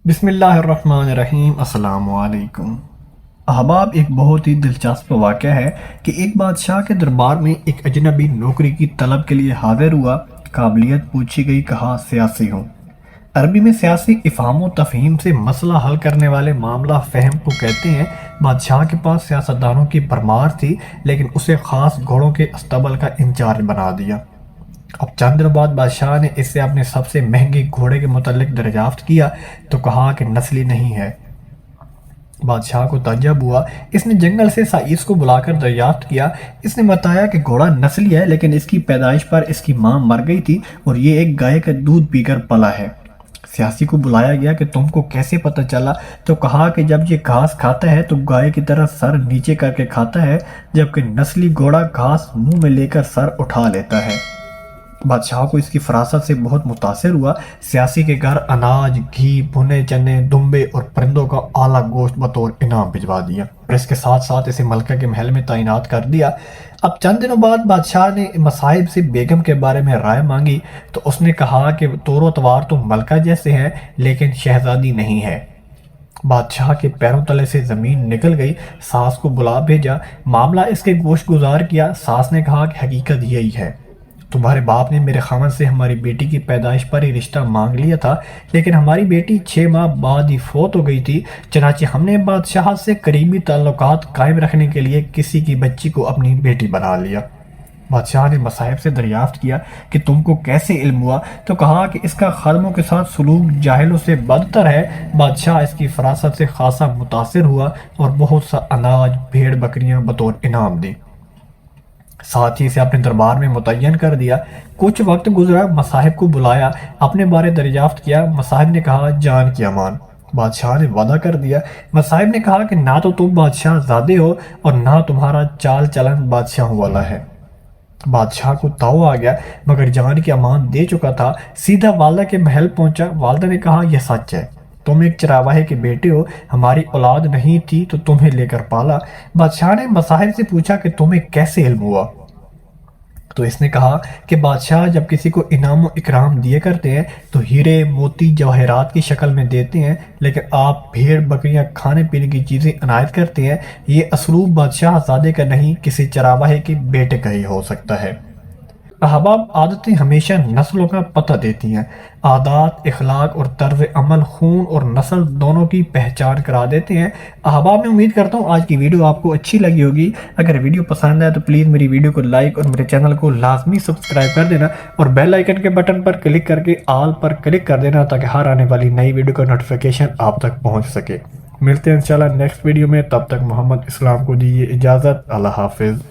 بسم اللہ الرحمن الرحیم۔ السلام علیکم احباب، ایک بہت ہی دلچسپ واقعہ ہے کہ ایک بادشاہ کے دربار میں ایک اجنبی نوکری کی طلب کے لیے حاضر ہوا۔ قابلیت پوچھی گئی، کہا سیاسی ہوں۔ عربی میں سیاسی افہام و تفہیم سے مسئلہ حل کرنے والے معاملہ فہم کو کہتے ہیں۔ بادشاہ کے پاس سیاستدانوں کی بھرمار تھی، لیکن اسے خاص گھوڑوں کے اسطبل کا انچارج بنا دیا۔ اب چند دنوں بعد بادشاہ نے اس سے اپنے سب سے مہنگے گھوڑے کے متعلق دریافت کیا تو کہا کہ نسلی نہیں ہے۔ بادشاہ کو تعجب ہوا۔ اس نے جنگل سے سائس کو بلا کر دریافت کیا۔ اس نے بتایا کہ گھوڑا نسلی ہے، لیکن اس کی پیدائش پر اس کی ماں مر گئی تھی اور یہ ایک گائے کا دودھ پی کر پلا ہے۔ سیاسی کو بلایا گیا کہ تم کو کیسے پتہ چلا؟ تو کہا کہ جب یہ گھاس کھاتا ہے تو گائے کی طرح سر نیچے کر کے کھاتا ہے، جبکہ نسلی گھوڑا گھاس منہ میں لے کر سر اٹھا لیتا ہے۔ بادشاہ کو اس کی فراست سے بہت متاثر ہوا۔ سیاسی کے گھر اناج، گھی، بھنے چنے، دمبے اور پرندوں کا اعلیٰ گوشت بطور انعام بھجوا دیا اور اس کے ساتھ ساتھ اسے ملکہ کے محل میں تعینات کر دیا۔ اب چند دنوں بعد بادشاہ نے مصاحب سے بیگم کے بارے میں رائے مانگی تو اس نے کہا کہ طور و تبار تو ملکہ جیسے ہیں، لیکن شہزادی نہیں ہے۔ بادشاہ کے پیروں تلے سے زمین نکل گئی۔ ساس کو بلا بھیجا، معاملہ اس کے گوش گزار کیا۔ ساس نے کہا کہ حقیقت یہی ہے، تمہارے باپ نے میرے خاوند سے ہماری بیٹی کی پیدائش پر ہی رشتہ مانگ لیا تھا، لیکن ہماری بیٹی 6 ماہ بعد ہی فوت ہو گئی تھی۔ چنانچہ ہم نے بادشاہ سے قریبی تعلقات قائم رکھنے کے لیے کسی کی بچی کو اپنی بیٹی بنا لیا۔ بادشاہ نے مصاحب سے دریافت کیا کہ تم کو کیسے علم ہوا؟ تو کہا کہ اس کا خادموں کے ساتھ سلوک جاہلوں سے بدتر ہے۔ بادشاہ اس کی فراست سے خاصا متاثر ہوا اور بہت سا اناج، بھیڑ بکریاں بطور انعام دی۔ ساتھ ہی اسے اپنے دربار میں متعین کر دیا۔ کچھ وقت گزرا، مصاحب کو بلایا، اپنے بارے دریافت کیا۔ مصاحب نے کہا جان کی امان۔ بادشاہ نے وعدہ کر دیا۔ مصاحب نے کہا کہ نہ تو تم بادشاہ زادے ہو اور نہ تمہارا چال چلن بادشاہوں والا ہے۔ بادشاہ کو تاؤ آ گیا، مگر جان کی امان دے چکا تھا۔ سیدھا والدہ کے محل پہنچا۔ والدہ نے کہا یہ سچ ہے، تم ایک چراواہے کے بیٹے ہو، ہماری اولاد نہیں تھی تو تمہیں لے کر پالا۔ بادشاہ نے مصاحب سے پوچھا کہ تمہیں کیسے علم ہوا؟ تو اس نے کہا کہ بادشاہ جب کسی کو انعام و اکرام دیے کرتے ہیں تو ہیرے، موتی، جواہرات کی شکل میں دیتے ہیں، لیکن آپ بھیڑ بکریاں، کھانے پینے کی چیزیں عنایت کرتے ہیں۔ یہ اسلوب بادشاہ زادے کا نہیں، کسی چراواہے کے بیٹے کا ہی ہو سکتا ہے۔ احباب، عادتیں ہمیشہ نسلوں کا پتہ دیتی ہیں۔ عادات، اخلاق اور طرز عمل خون اور نسل دونوں کی پہچان کرا دیتے ہیں۔ احباب، میں امید کرتا ہوں آج کی ویڈیو آپ کو اچھی لگی ہوگی۔ اگر ویڈیو پسند ہے تو پلیز میری ویڈیو کو لائک اور میرے چینل کو لازمی سبسکرائب کر دینا اور بیل آئیکن کے بٹن پر کلک کر کے آل پر کلک کر دینا تاکہ ہر آنے والی نئی ویڈیو کا نوٹیفیکیشن آپ تک پہنچ سکے۔ ملتے ہیں انشاءاللہ نیکسٹ ویڈیو میں، تب تک محمد اسلام کو دیجیے اجازت۔ اللہ حافظ۔